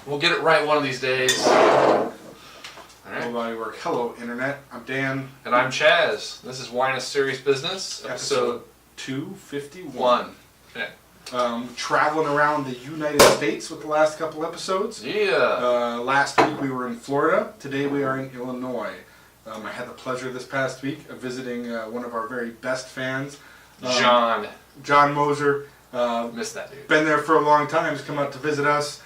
We'll get it right one of these days. All right. Nobody work. Hello, Internet. I'm Dan. And I'm Chaz. This is Wine is Serious Business, episode 251. Yeah. Traveling around the United States with the last couple episodes. Yeah. Last week we were in Florida. Today we are in Illinois. I had the pleasure this past week of visiting one of our very best fans, John Moser. Missed that dude. Been there for a long time. He's come out to visit us.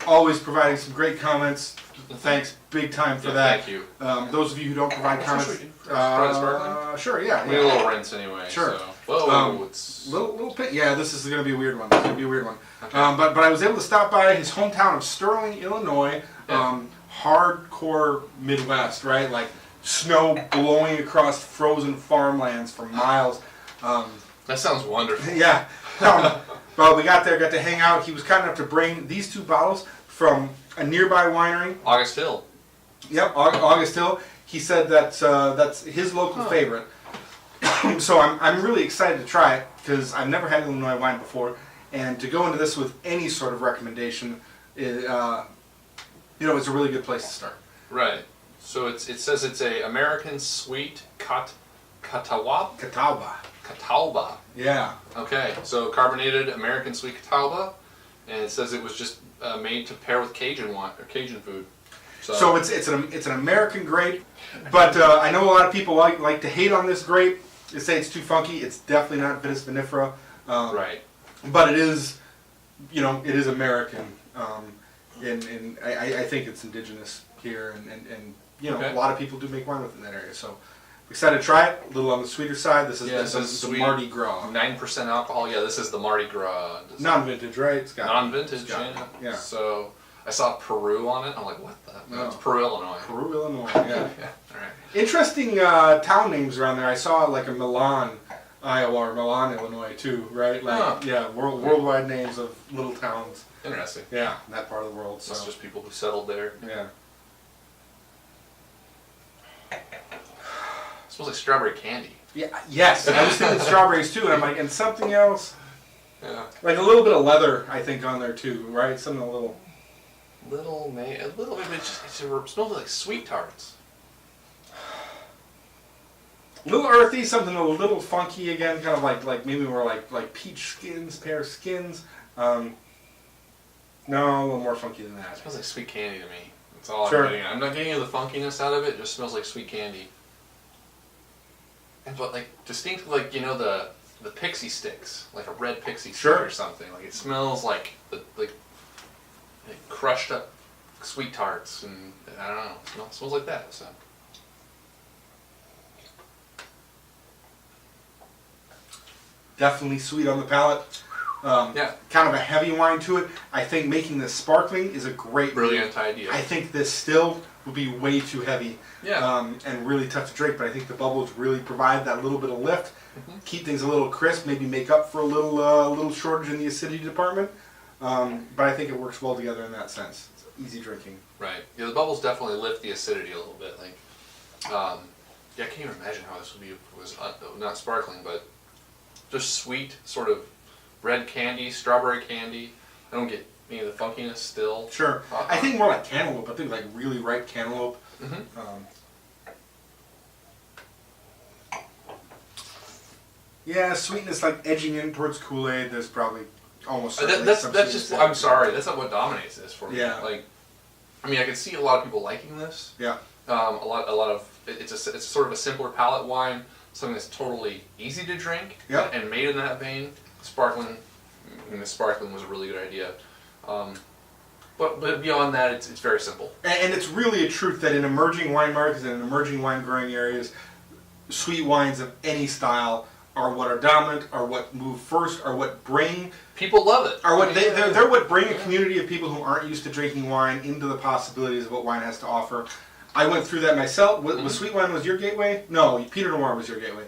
Always providing some great comments. Thanks big time for that. Thank you. Those of you who don't provide comments, sure, yeah. We need a little rinse anyway. Sure. So. Whoa, it's little bit. Yeah, this is going to be a weird one. It's going to be a weird one. Okay. But I was able to stop by his hometown of Sterling, Illinois. Yeah. Hardcore Midwest, right? Like snow blowing across frozen farmlands for miles. That sounds wonderful. Yeah. Well, we got there, got to hang out. He was kind enough to bring these two bottles from a nearby winery. August Hill. Yep, August Hill. He said that's his local favorite. So I'm really excited to try it because I've never had Illinois wine before, and to go into this with any sort of recommendation, it's a really good place to start. Right. So it says it's a American sweet Catawba. Catawba. Yeah. Okay. So carbonated American sweet Catawba, and it says it was just made to pair with Cajun wine or Cajun food. So it's an American grape, but I know a lot of people like to hate on this grape. They say it's too funky. It's definitely not Vitis vinifera. Right. But it is, it is American, and I think it's indigenous here, and Okay. a lot of people do make wine within that area. So excited to try it. A little on the sweeter side. This is the Mardi Gras. 9% alcohol. Yeah, this is the Mardi Gras. Non-vintage, right? It's got Non-vintage. Yeah. So I saw Peru on it. I'm like, what the? No, it's Peru, Illinois. Peru, Illinois. Yeah. Yeah. All right. Interesting town names around there. I saw like a Milan, Iowa, or Milan, Illinois too, right? Like worldwide names of little towns. Interesting. Yeah, in that part of the world. So It's just people who settled there. yeah. It smells like strawberry candy. Yeah. Yes, I was thinking strawberries too, and I'm like, and something else, Yeah. like a little bit of leather, I think, on there too, right? Something a little. A little bit. It smells like sweet tarts. A little earthy, something a little funky again, kind of like maybe more like peach skins, pear skins. No, a little more funky than It that. smells like sweet candy to me. That's all Sure. I'm getting. I'm not getting the funkiness out of it. It just smells like sweet candy. And but like distinct, like the pixie sticks, like a red pixie stick or something. Like it smells like like crushed up sweet tarts, and I don't know. It smells like that. So. Definitely sweet on the palate. Kind of a heavy wine to it. I think making this sparkling is a great Brilliant idea. I think this still would be way too heavy. Yeah. And really tough to drink, but I think the bubbles really provide that little bit of lift, keep things a little crisp, maybe make up for a little shortage in the acidity department. But I think it works well together in that sense. It's easy drinking. Right. Yeah, the bubbles definitely lift the acidity a little bit. Like, I can't even imagine how this would be if it was not sparkling, but just sweet, sort of red candy, strawberry candy. I don't get any of the funkiness still. Sure. I think more like cantaloupe. I think like really ripe cantaloupe. Yeah, sweetness like edging in towards Kool-Aid. There's probably almost certainly That's some just. sweetness I'm sorry. That's not what dominates this for me. Yeah. Like, I mean, I can see a lot of people liking this. Yeah. A lot of it's sort of a simpler palate wine, something that's totally easy to drink. Yeah. And made in that vein. Sparkling. I mean, the sparkling was a really good idea. But beyond that, it's very simple. And it's really a truth that in emerging wine markets and in emerging wine growing areas, sweet wines of any style are what are dominant, are what move first, are what bring People love it. are what they're what bring a community of people who aren't used to drinking wine into the possibilities of what wine has to offer. I went through that myself. Was sweet wine was your gateway? No, Pinot Noir was your gateway.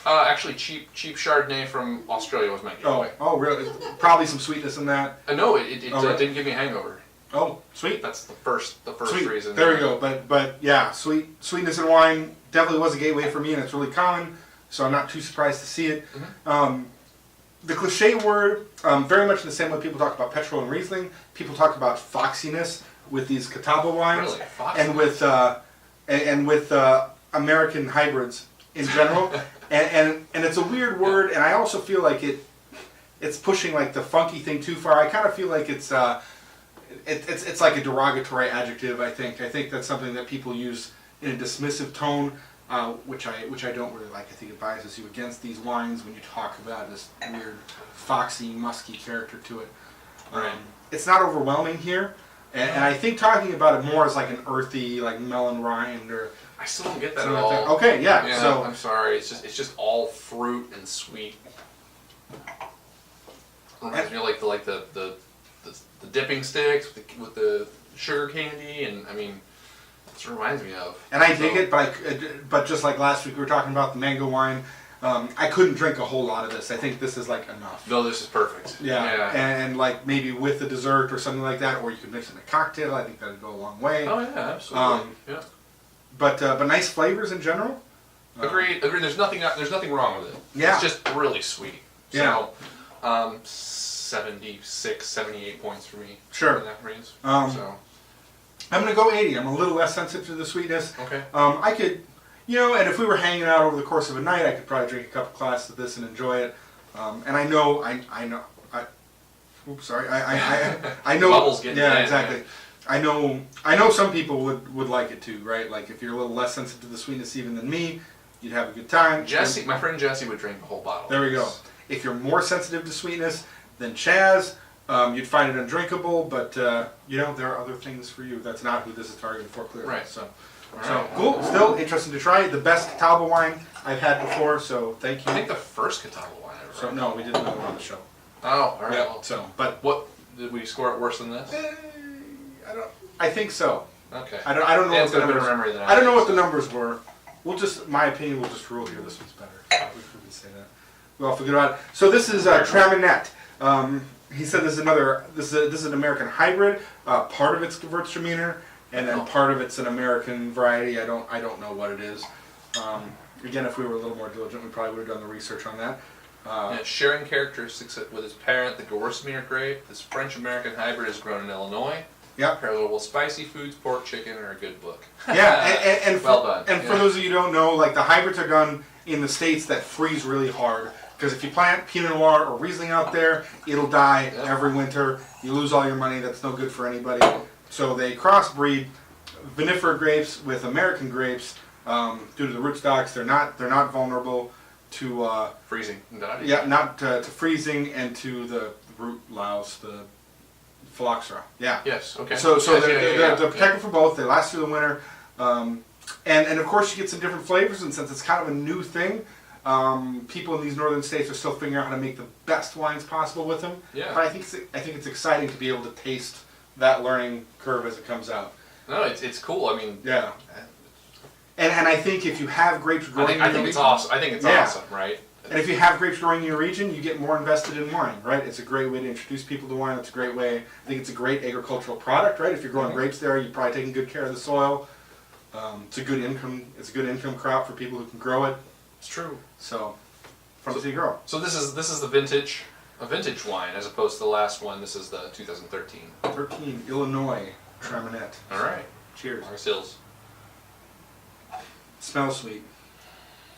Actually, cheap Chardonnay from Australia was my gateway. Oh, really? Probably some sweetness in that. No, it didn't give me a hangover. Oh, sweet. That's the first Sweet. reason. There we go. But yeah, sweetness in wine definitely was a gateway for me, and it's really common. So I'm not too surprised to see it. the cliche word, very much in the same way people talk about petrol and Riesling, people talk about foxiness with these Catawba wines, Really? and with American hybrids in general, and it's a weird word, and I also feel like it's pushing like the funky thing too far. I kind of feel like it's like a derogatory adjective. I think that's something that people use in a dismissive tone, which I don't really like. I think it biases you against these wines when you talk about this weird foxy, musky character to it. Right. It's not overwhelming here, and I think talking about it more as like an earthy, like melon rind or. I still don't get that at something all. like that. Okay, yeah. Yeah, So I'm sorry. It's just all fruit and sweet. Reminds me of like the dipping sticks with the sugar candy, and I mean, that's what it reminds me of. and I dig it, but just like last week we were talking about the mango wine, I couldn't drink a whole lot of this. I think this is like enough. No, this is perfect. Yeah. And like maybe with the dessert or something like that, or you could mix it in a cocktail. I think that'd go a long way. Oh yeah, absolutely. Yeah. But nice flavors in general. Agreed. There's nothing wrong with it. Yeah. It's just really sweet. Yeah. So, 76, 78 points for me. Sure. In that range. I'm gonna go 80. I'm a little less sensitive to the sweetness. Okay. I could, and if we were hanging out over the course of a night, I could probably drink a couple glasses of this and enjoy it. And I know. Oops, sorry. I know. Bubbles getting yeah, in, exactly. yeah. I know some people would like it too, right? Like if you're a little less sensitive to the sweetness even than me, you'd have a good time. Jesse, my friend Jesse would drink a whole bottle. There we go. If you're more sensitive to sweetness than Chaz, you'd find it undrinkable, but there are other things for you. That's not who this is targeted for, clearly. Right. So Right. cool. Still interesting to try. The best Catawba wine I've had before, so thank you. I think the first Catawba wine I ever So had. no, we did another one on the show. Oh, all right. Yeah. Well, So, but what did we score it worse than this? I think so. Okay. I don't know Dan's what the got a better numbers. memory than I don't know do, what the so. numbers were. My opinion will just rule here. This one's better. We could say that. We all forget about it. So this is Traminette. He said this is an American hybrid. Part of it's Gewürztraminer, and then part of it's an American variety. I don't know what it is. Again, if we were a little more diligent, we probably would have done the research on that. Sharing characteristics with its parent, the Gewürztraminer grape, this French-American hybrid is grown in Illinois. Yep. Parallel with spicy foods, pork, chicken, are a good book. Yeah, and well done. And for those of you who don't know, like the hybrids are done in the states that freeze really hard. Because if you plant Pinot Noir or Riesling out there, it'll die every winter. You lose all your money. That's no good for anybody. So they crossbreed vinifera grapes with American grapes due to the rootstocks. They're not vulnerable to freezing. not to freezing and to the root louse, the phylloxera. Yeah. Yes. Okay. So Yes, they're protected for both. They last through the winter, and of course you get some different flavors. And since it's kind of a new thing, people in these northern states are still figuring out how to make the best wines possible with them. Yeah. But I think it's exciting to be able to taste that learning curve as it comes out. No, it's cool. I mean. Yeah. And I think if you have grapes growing, I think it's awesome. I think it's awesome, right? And if you have grapes growing in your region, you get more invested in wine, right? It's a great way to introduce people to wine. It's a great way. I think it's a great agricultural product, right? If you're growing grapes there, you're probably taking good care of the soil. It's a good income. It's a good income crop for people who can grow it. It's true. So, from city grow. So this is a vintage wine as opposed to the last one. This is the 2013. 13 Illinois Traminette. All right. Cheers. Our Sills. Smells sweet.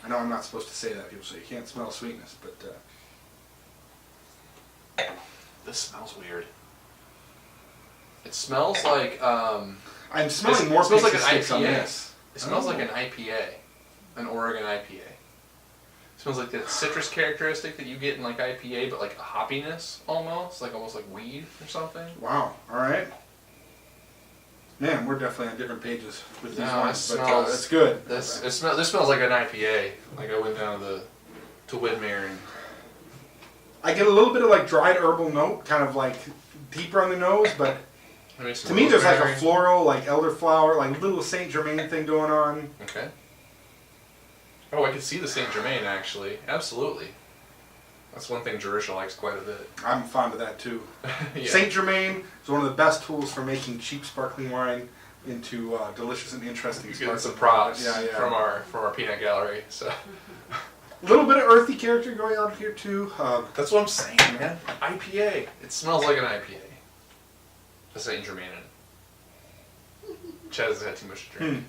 I know I'm not supposed to say that. People say you can't smell sweetness, but This smells weird. It smells like I'm smelling more. It smells like an sticks on IPA. this. It smells like an IPA, an Oregon IPA. It smells like that citrus characteristic that you get in like IPA, but like a hoppiness almost like weed or something. Wow. All right. Man, we're definitely on different pages with these No, wines, it but smells- it's good. This smells like an IPA. Like I went down to Widmer and I get a little bit of like dried herbal note, kind of like deeper on the nose, but maybe some to me there's like a rosemary. floral, like elderflower, like little Saint Germain thing going on. Okay. Oh, I could see the Saint Germain actually. Absolutely. That's one thing Jerusha likes quite a bit. I'm fond of that too. Yeah. Saint Germain is one of the best tools for making cheap sparkling wine into delicious and interesting He's getting sparkling some props wine. Yeah. from our peanut gallery. So little bit of earthy character going on here too. That's what I'm saying, man. IPA. It smells like an IPA. That's Saint Germain in it. Chaz has had too much to drink.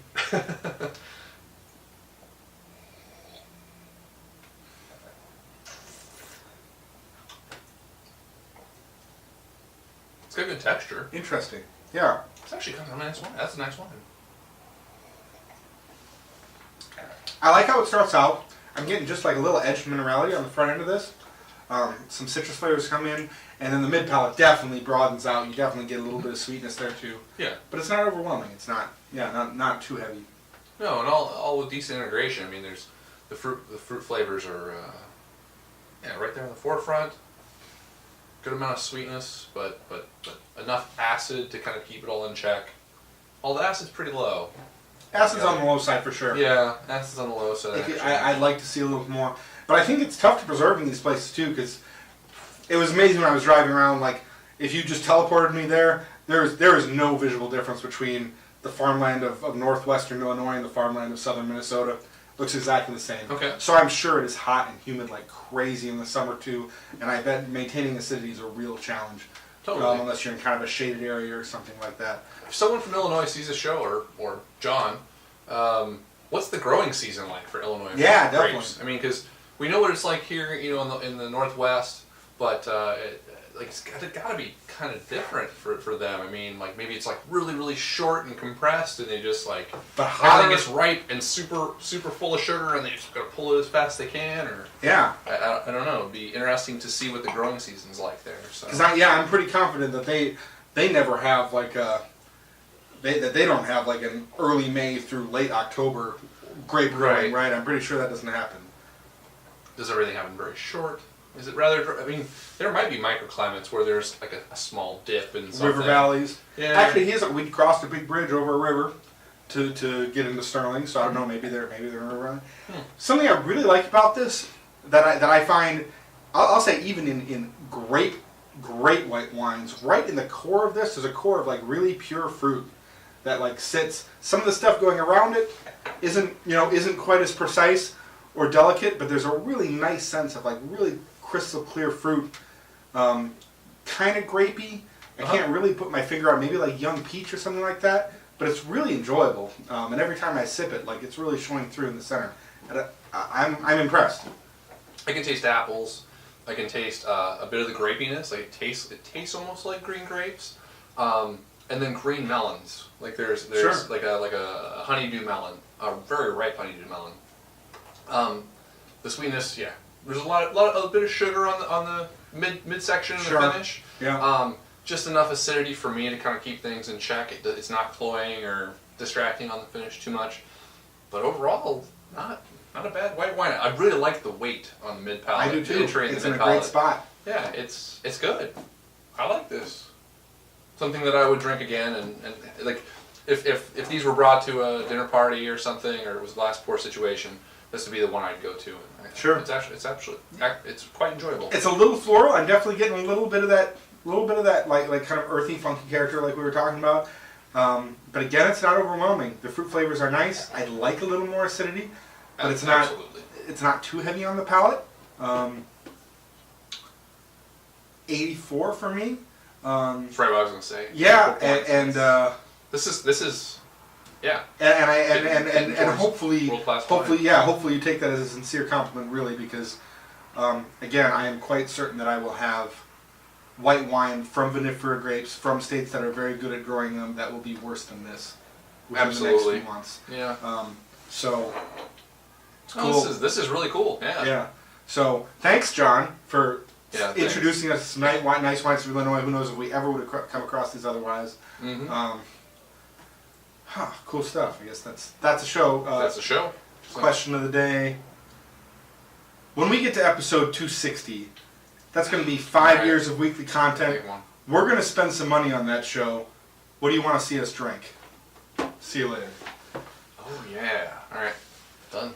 It's got good texture. Interesting. Yeah. It's actually kind of a nice wine. That's a nice wine. I like how it starts out. I'm getting just like a little edge minerality on the front end of this. Some citrus flavors come in, and then the mid palate definitely broadens out. You definitely get a little bit of sweetness there too. Yeah. But it's not overwhelming. It's not, not too heavy. No, and all with decent integration. I mean, there's the fruit flavors are right there in the forefront. Good amount of sweetness, but enough acid to kind of keep it all in check. All the acid's pretty low. Acid's on the low side for sure. Yeah, acid's on the low side. I'd like to see a little more. But I think it's tough to preserve in these places too, because it was amazing when I was driving around. Like, if you just teleported me there is no visual difference between the farmland of northwestern Illinois and the farmland of southern Minnesota. Looks exactly the same. Okay. So I'm sure it is hot and humid like crazy in the summer too, and I bet maintaining acidity is a real challenge. Totally. Unless you're in kind of a shaded area or something like that. If someone from Illinois sees the show, or John, what's the growing season like for Illinois? Yeah, grapes? definitely. I mean, because we know what it's like here, in the Northwest, but it's got to be kind of different for them. I mean, like maybe it's like really really short and compressed, and they just like everything gets ripe and super super full of sugar, and they just gotta pull it as fast as they can. Or yeah, I don't know. It'd be interesting to see what the growing season's like there. So. Because I'm pretty confident that they never have like they don't have like an early May through late October grape growing, right? I'm pretty sure that doesn't happen. Does everything happen very short? Is it rather? I mean, there might be microclimates where there's like a small dip in something. River valleys. Yeah. Actually, we crossed a big bridge over a river to get into Sterling. So I don't know. Maybe they're in a river valley. Something I really like about this that I find, I'll say even in great white wines, right in the core of this, there's a core of like really pure fruit that like sits. Some of the stuff going around it isn't quite as precise or delicate, but there's a really nice sense of like really crystal clear fruit, kind of grapey. I can't really put my finger on, maybe like young peach or something like that, but it's really enjoyable. And every time I sip it, like it's really showing through in the center. And I'm impressed. I can taste apples. I can taste a bit of the grapiness. Like it tastes almost like green grapes. And then green melons. Like there's Sure. like a honeydew melon, a very ripe honeydew melon. The sweetness, yeah. There's a bit of sugar on the midsection of Sure. the finish. Yeah. Just enough acidity for me to kind of keep things in check. It's not cloying or distracting on the finish too much. But overall, not a bad white wine. I really like the weight on the mid palate. I do too. It's in a mid-palate. great spot. Yeah, it's good. I like this. Something that I would drink again, and like if these were brought to a dinner party or something, or it was a glass pour situation, this would be the one I'd go to. And Sure. It's quite enjoyable. It's a little floral. I'm definitely getting a little bit of that like kind of earthy, funky character like we were talking about. But again, it's not overwhelming. The fruit flavors are nice. I like a little more acidity, but it's not. Absolutely. It's not too heavy on the palate. 84 for me. That's right what I was gonna say. Yeah, 4 points. and this is yeah. And hopefully, World-class wine. hopefully you take that as a sincere compliment, really, because again, I am quite certain that I will have white wine from vinifera grapes from states that are very good at growing them that will be worse than this within the next few months. Yeah. So it's cool. Oh, this is really cool. Yeah. Yeah. So thanks, John, for Thanks. introducing us to some nice wines from Illinois. Who knows if we ever would have come across these otherwise. Mm-hmm. Cool stuff. I guess that's a show. That's the show. Question of the day. When we get to episode 260, that's going to be 5 years of weekly content. Big one. We're going to spend some money on that show. What do you want to see us drink? See you later. Oh yeah. All right. Done.